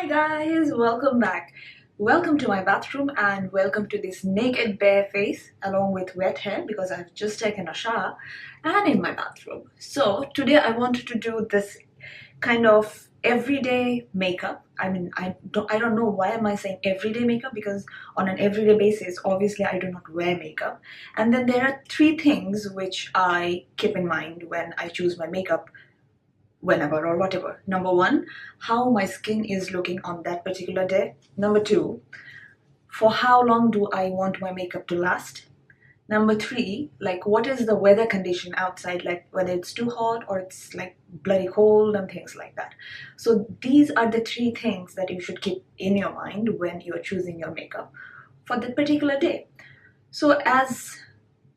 Hi guys, welcome back. Welcome to my bathroom and welcome to this naked bare face along with wet hair because I've just taken a shower and in my bathroom. So today I wanted to do this kind of everyday makeup. I don't know why am I saying everyday makeup, because on an everyday basis obviously I do not wear makeup. And then there are three things which I keep in mind when I choose my makeup whenever or whatever. Number one, how my skin is looking on that particular day. Number two, for how long do I want my makeup to last. Number three, like what is the weather condition outside, like whether it's too hot or it's like bloody cold and things like that. So these are the three things that you should keep in your mind when you are choosing your makeup for that particular day. So as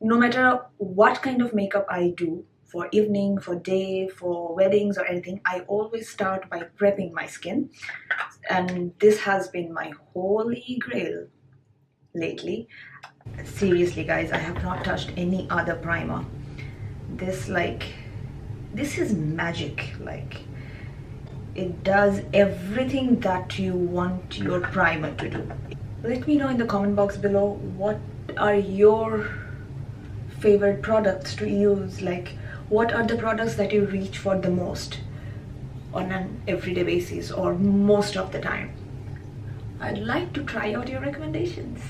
no matter what kind of makeup I do, for evening, for day, for weddings or anything, I always start by prepping my skin. And this has been my holy grail lately. Seriously guys, I have not touched any other primer. This is magic. Like, it does everything that you want your primer to do. Let me know in the comment box below what are your favorite products to use. Like, what are the products that you reach for the most on an everyday basis or most of the time? I'd like to try out your recommendations.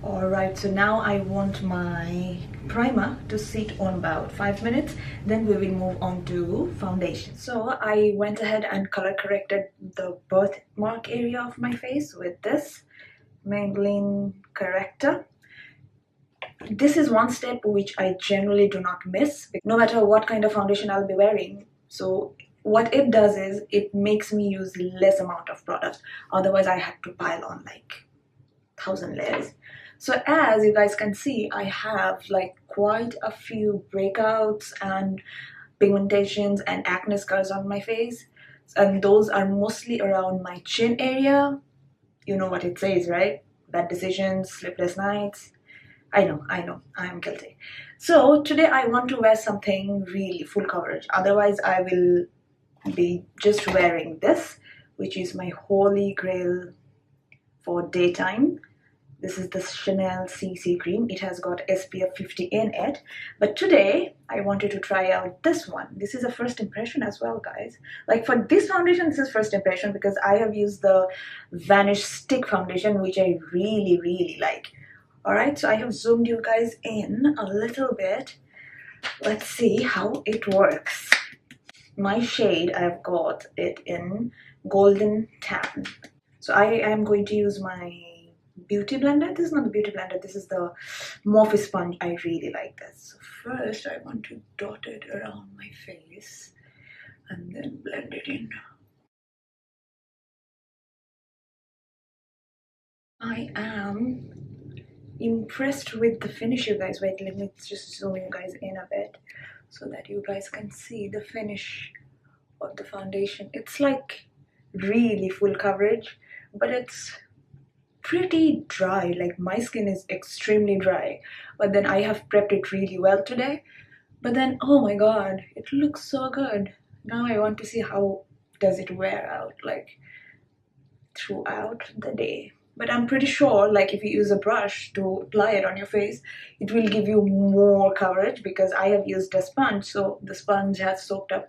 Alright, so now I want my primer to sit on about 5 minutes, then we will move on to foundation. So I went ahead and color corrected the birthmark area of my face with this Maybelline corrector. This is one step which I generally do not miss, no matter what kind of foundation I'll be wearing. So what it does is it makes me use less amount of product. Otherwise I had to pile on like 1,000 layers. So as you guys can see, I have like quite a few breakouts and pigmentations and acne scars on my face, and those are mostly around my chin area. You know what it says, right? Bad decisions, sleepless nights. I know, I am guilty. So today I want to wear something really full coverage. Otherwise I will be just wearing this, which is my holy grail for daytime. This is the Chanel CC cream. It has got SPF 50 in it. But today I wanted to try out this one. This is a first impression as well, guys. Like, for this foundation, this is first impression because I have used the Vanish stick foundation, which I really like. Alright, so I have zoomed you guys in a little bit. Let's see how it works. My shade, I've got it in Golden Tan. So I am going to use my beauty blender. This is not the beauty blender, this is the Morphe sponge. I really like this. So first I want to dot it around my face and then blend it in. I am impressed with the finish, you guys. Wait, let me just zoom you guys in a bit so that you guys can see the finish of the foundation. It's like really full coverage, but it's pretty dry. Like, my skin is extremely dry, but then I have prepped it really well today. But then, oh my god, it looks so good. Now I want to see how does it wear out, like throughout the day. But I'm pretty sure, like, if you use a brush to apply it on your face, it will give you more coverage because I have used a sponge, so the sponge has soaked up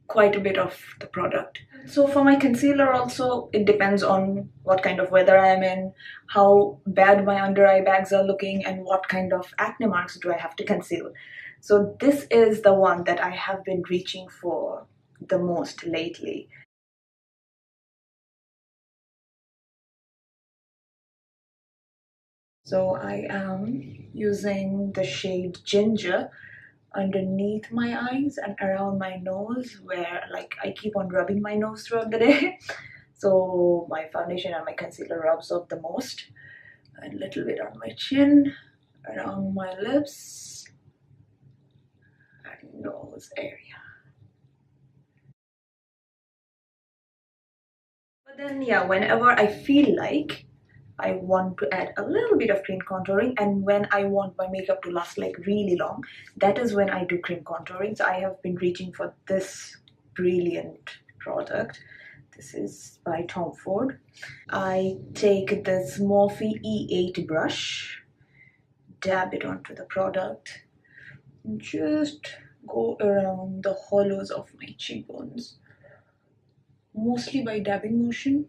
quite a bit of the product. So for my concealer also, it depends on what kind of weather I am in, how bad my under eye bags are looking, and what kind of acne marks do I have to conceal. So this is the one that I have been reaching for the most lately. So I am using the shade Ginger underneath my eyes and around my nose, where like I keep on rubbing my nose throughout the day. So my foundation and my concealer rubs off the most. And a little bit on my chin, around my lips, and nose area. But then yeah, whenever I feel like I want to add a little bit of cream contouring, and when I want my makeup to last like really long, that is when I do cream contouring. So I have been reaching for this brilliant product. This is by Tom Ford. I take this Morphe E8 brush, dab it onto the product, and just go around the hollows of my cheekbones, mostly by dabbing motion.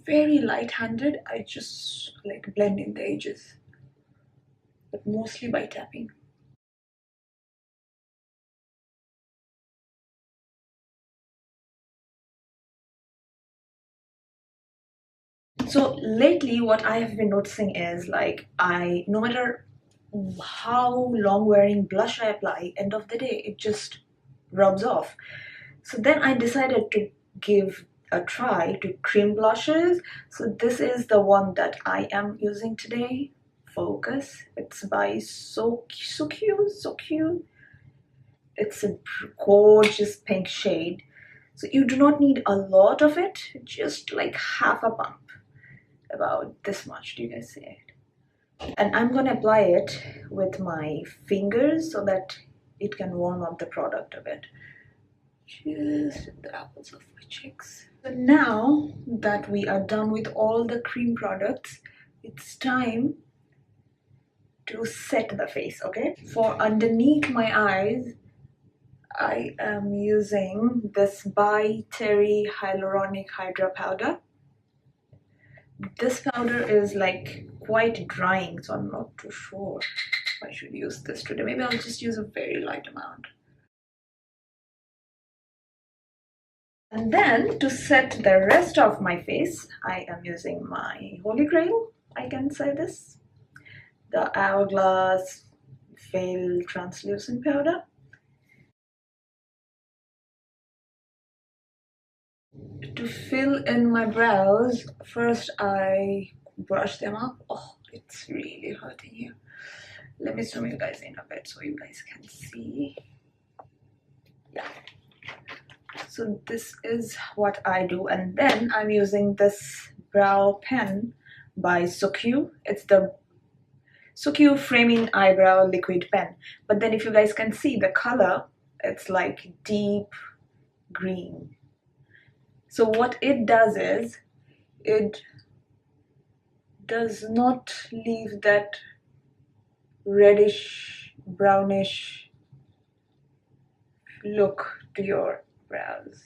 Very light-handed. I just like blend in the edges, but mostly by tapping. So lately what I have been noticing is like no matter how long wearing blush I apply, end of the day it just rubs off. So then I decided to give a try to cream blushes. So this is the one that I am using today. Focus. It's by SUQQU. It's a gorgeous pink shade. So you do not need a lot of it, just like half a pump. About this much. Do you guys see it? And I'm gonna apply it with my fingers so that it can warm up the product a bit. Just the apples of my cheeks. So now that we are done with all the cream products, it's time to set the face, okay? For underneath my eyes, I am using this by Terry Hyaluronic Hydra powder. This powder is like quite drying, so I'm not too sure if I should use this today. Maybe I'll just use a very light amount. And then to set the rest of my face, I am using my holy grail, I can say this, the HourGlass Veil translucent powder. To fill in my brows, first I brush them up. Oh, it's really hurting here. Let me zoom you guys in a bit so you guys can see. Yeah. So this is what I do, and then I'm using this brow pen by SUQQU. It's the SUQQU Framing Eyebrow Liquid Pen. But then if you guys can see the color, it's like deep green. So what it does is, it does not leave that reddish, brownish look to your brows.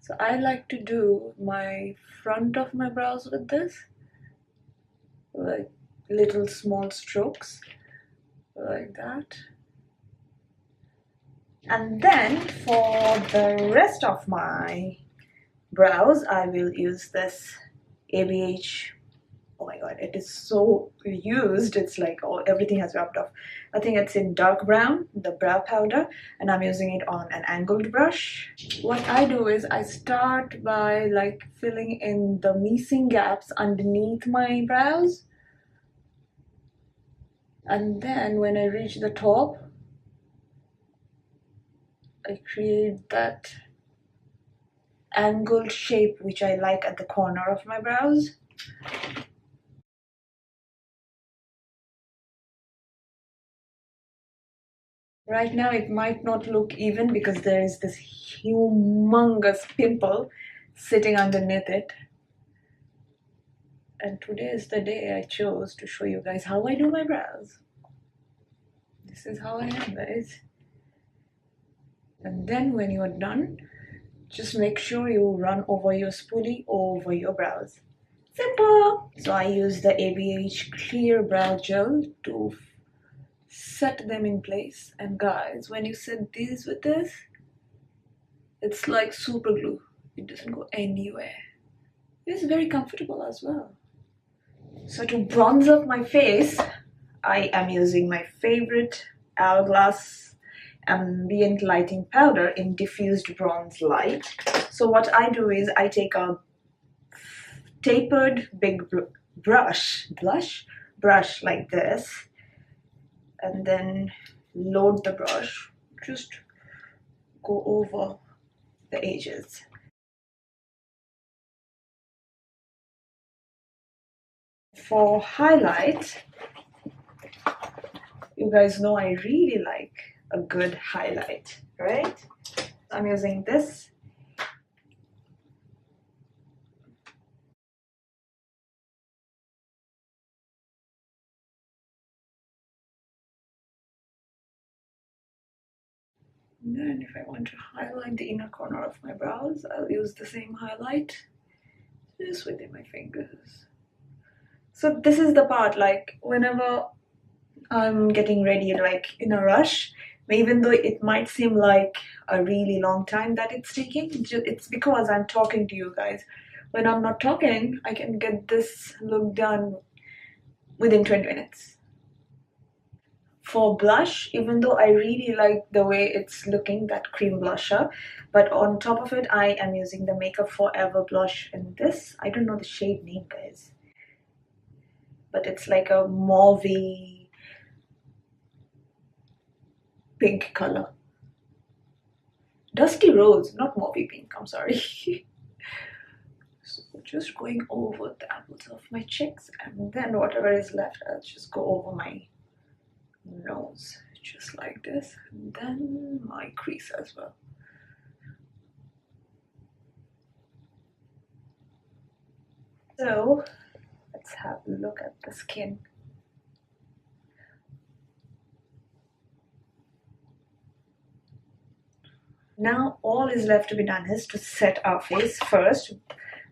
So I like to do my front of my brows with this, like little small strokes, like that. And then for the rest of my brows, I will use this ABH. Oh my god, it is so used. It's like everything has rubbed off. I think it's in dark brown, the brow powder, and I'm using it on an angled brush. What I do is I start by like filling in the missing gaps underneath my brows. And then when I reach the top, I create that angled shape which I like at the corner of my brows. Right now it might not look even because there is this humongous pimple sitting underneath it. And today is the day I chose to show you guys how I do my brows. This is how I am, guys. And then when you are done, just make sure you run over your spoolie over your brows. Simple! So I use the ABH Clear Brow Gel to set them in place. And guys, when you set these with this, it's like super glue. It doesn't go anywhere. It's very comfortable as well. So to bronze up my face, I am using my favorite HourGlass Ambient Lighting Powder in Diffused Bronze Light. So what I do is I take a tapered big brush like this, and then load the brush, just go over the edges. For highlight, you guys know I really like a good highlight, right? I'm using this And then if I want to highlight the inner corner of my brows, I'll use the same highlight just within my fingers. So this is the part, like whenever I'm getting ready, like in a rush, even though it might seem like a really long time that it's taking, it's because I'm talking to you guys. When I'm not talking, I can get this look done within 20 minutes. For blush, even though I really like the way it's looking, that cream blusher, but on top of it I am using the Makeup Forever blush in this. I don't know the shade name, guys, but it's like a mauvey pink color. Dusty rose, not mauvey pink, I'm sorry. So just going over the apples of my cheeks, and then whatever is left I'll just go over my nose, just like this, and then my crease as well. So let's have a look at the skin. Now all is left to be done is to set our face first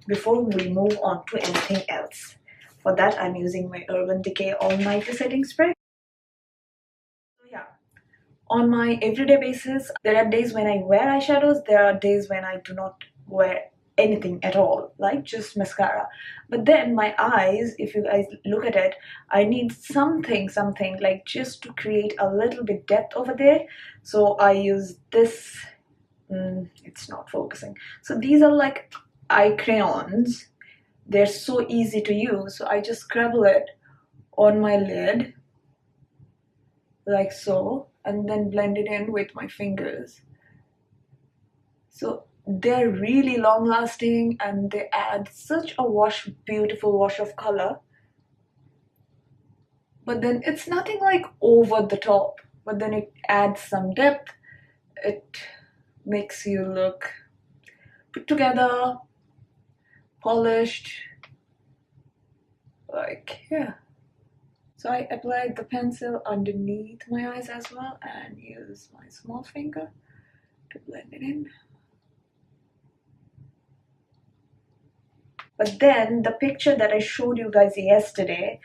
before we move on to anything else. For that I'm using my Urban Decay All Nighter Setting Spray. So yeah, on my everyday basis, there are days when I wear eyeshadows, there are days when I do not wear anything at all, like just mascara. But then my eyes, if you guys look at it, I need something like just to create a little bit depth over there. So I use this. It's not focusing. So these are like eye crayons. They're so easy to use, so I just scribble it on my lid like so, and then blend it in with my fingers. So they're really long lasting and they add such a beautiful wash of color. But then it's nothing like over the top, but then it adds some depth. It makes you look put together, polished, like, yeah. So I applied the pencil underneath my eyes as well and use my small finger to blend it in. But then the picture that I showed you guys yesterday,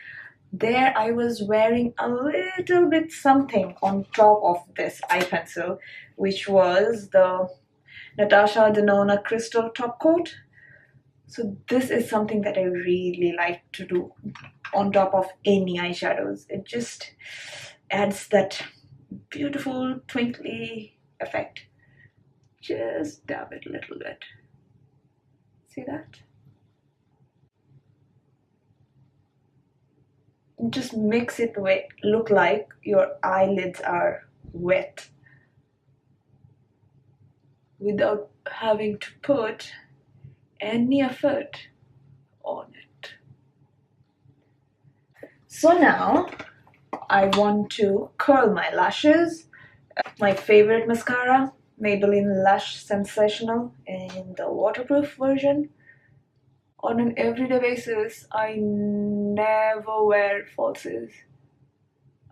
there I was wearing a little bit something on top of this eye pencil, which was the Natasha Denona Crystal Top Coat. So this is something that I really like to do on top of any eyeshadows. It just adds that beautiful twinkly effect. Just dab it a little bit. See that? Just makes it wet, look like your eyelids are wet without having to put any effort on it. So now I want to curl my lashes. My favorite mascara, Maybelline Lash Sensational in the waterproof version. On an everyday basis, I never wear falsies.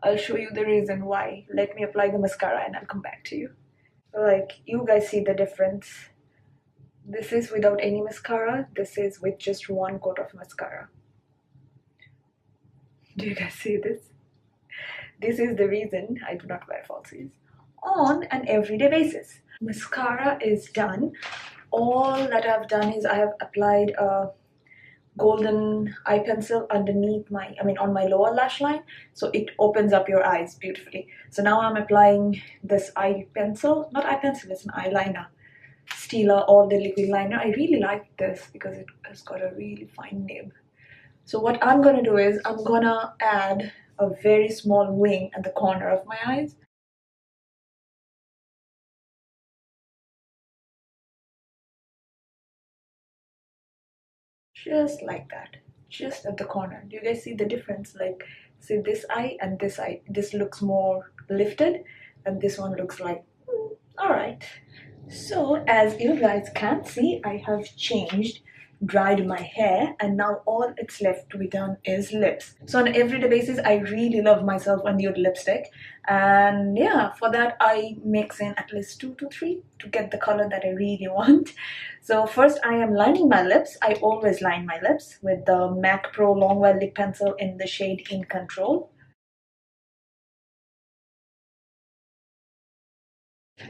I'll show you the reason why. Let me apply the mascara and I'll come back to you. Like, you guys see the difference. This is without any mascara. This is with just one coat of mascara. Do you guys see this? This is the reason I do not wear falsies on an everyday basis. Mascara is done. All that I've done is I have applied a golden eye pencil underneath on my lower lash line, so it opens up your eyes beautifully. So now I'm applying this eye pencil, not eye pencil, it's an eyeliner, Stila All Day Liquid Liner. I really like this because it has got a really fine nib. So what I'm gonna do is I'm gonna add a very small wing at the corner of my eyes. Just like that, just at the corner. Do you guys see the difference? Like, see this eye and this eye, this looks more lifted and this one looks like all right. So as you guys can see, I have changed dried my hair, and now all it's left to be done is lips. So on an everyday basis, I really love myself a nude lipstick, and yeah, for that I mix in at least 2 to 3 to get the color that I really want. So first I am lining my lips. I always line my lips with the MAC Pro Longwear lip pencil in the shade In Control.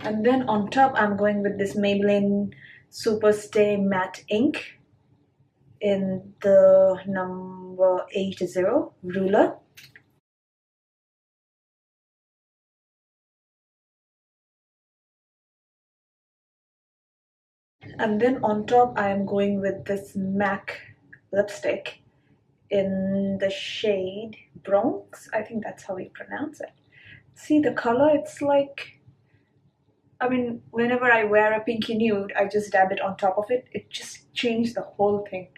And then on top I'm going with this Maybelline Super Stay Matte Ink in the number 80 ruler. And then on top I am going with this MAC lipstick in the shade Bronx. I think that's how we pronounce it. See the color? It's like, I mean, whenever I wear a pinky nude, I just dab it on top of it. It just changed the whole thing.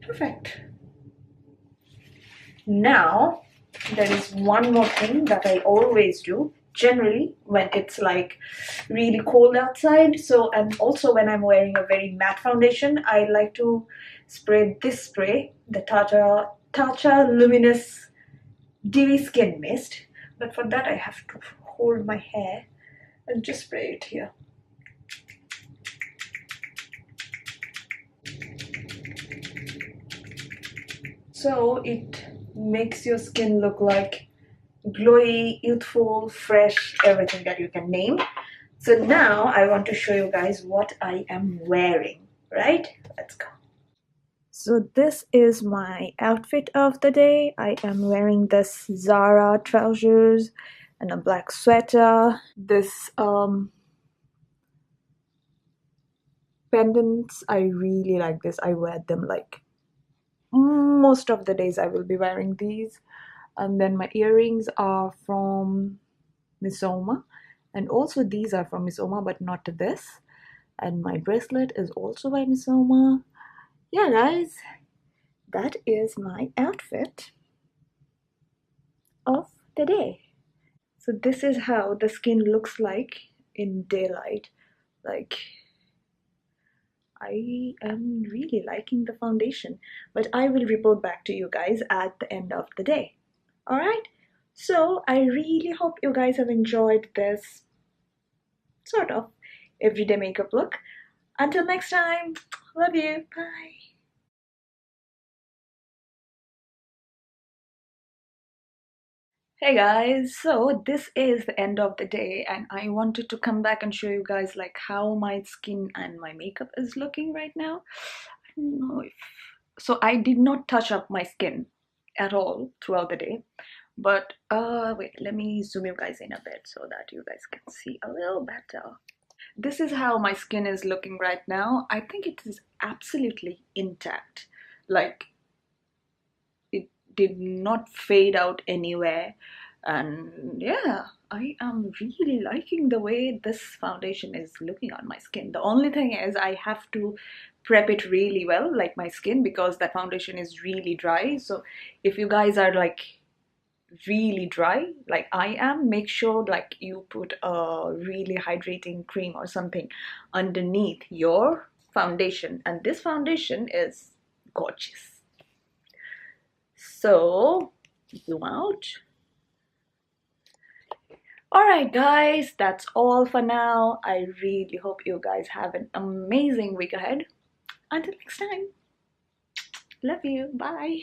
Perfect. Now, there is one more thing that I always do, generally when it's like really cold outside. So, and also when I'm wearing a very matte foundation, I like to spray this spray, the Tatcha Luminous Dewy Skin Mist. But for that, I have to hold my hair and just spray it here. So it makes your skin look like glowy, youthful, fresh, everything that you can name. So now I want to show you guys what I am wearing, right? Let's go. So this is my outfit of the day. I am wearing this Zara trousers and a black sweater. This pendants, I really like this. I wear them like most of the days I will be wearing these. And then my earrings are from Misoma, and also these are from Misoma, but not this. And my bracelet is also by Misoma. Yeah, guys, that is my outfit of the day. So this is how the skin looks like in daylight. Like, I am really liking the foundation, but I will report back to you guys at the end of the day. Alright, so I really hope you guys have enjoyed this sort of everyday makeup look. Until next time, love you, bye. Hey guys, so this is the end of the day and I wanted to come back and show you guys like how my skin and my makeup is looking right now. I don't know if... So I did not touch up my skin at all throughout the day. But wait, let me zoom you guys in a bit so that you guys can see a little better. This is how my skin is looking right now. I think it is absolutely intact. Like, it did not fade out anywhere. And yeah, I am really liking the way this foundation is looking on my skin. The only thing is I have to prep it really well, like my skin, because that foundation is really dry. So if you guys are like really dry like I am, make sure like you put a really hydrating cream or something underneath your foundation, and this foundation is gorgeous. So zoom out. Alright guys, that's all for now. I really hope you guys have an amazing week ahead. Until next time, love you, bye.